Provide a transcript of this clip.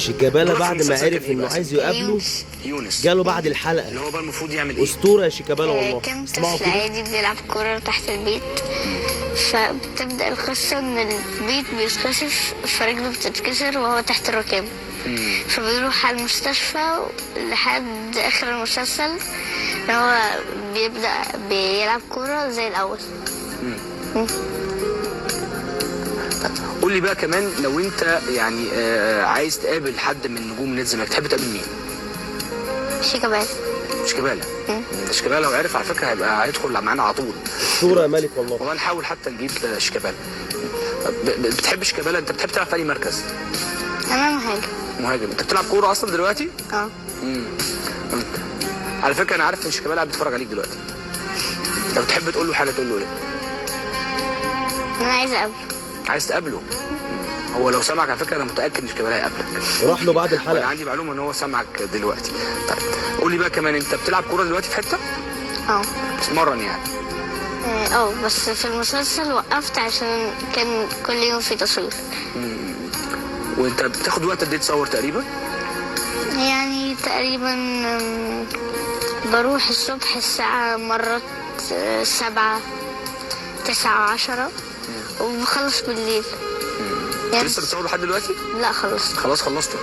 شيكابالا بعد ما عرف انه عايز يقابله يونس جاله بعد الحلقه. اللي هو بقى المفروض يعمل ايه؟ اسطوره يا شيكابالا والله. كان اسمعوا طفل كده. عادي بيلعب كورة تحت البيت، فبتبدأ القصة إن البيت بيتخسف فرجله بتتكسر وهو تحت الركاب، فبيروح على المستشفى لحد آخر المسلسل إن هو بيبدأ بيلعب كورة زي الأول. قول لي بقى كمان، لو انت يعني عايز تقابل حد من نجوم نادي الزمالك تحب تقابل مين؟ شيكابالا. شيكابالا. شيكابالا لو عرف على فكره هيدخل معانا على طول. اسطوره يا ملك والله. والله نحاول حتى نجيب شيكابالا. بتحب شيكابالا؟ انت بتحب تلعب في اي مركز؟ أنا مهاجم. مهاجم. انت بتلعب كوره اصلا دلوقتي؟ اه. على فكره انا عارف ان شيكابالا قاعد بيتفرج عليك دلوقتي. لو تحب تقول له حاجه تقول له ايه؟ أنا عايزة أقابله. عايز تقابله؟ هو لو سمعك على فكره انا متاكد ان شيكابالا هيقابلك. روح له بعد انا الحلقه. عندي معلومه ان هو سمعك دلوقتي. طيب قول لي بقى كمان، انت بتلعب كوره دلوقتي في حته؟ اه. بتتمرن يعني؟ بس في المسلسل وقفت عشان كان كل يوم في تصوير. وانت بتاخد وقت قد ايه تصور تقريبا؟ يعني تقريبا بروح الصبح الساعة مرات 7 9 10 وبخلص بالليل. انت لسه بتصور لحد دلوقتي؟ لا خلصت. خلاص خلصته.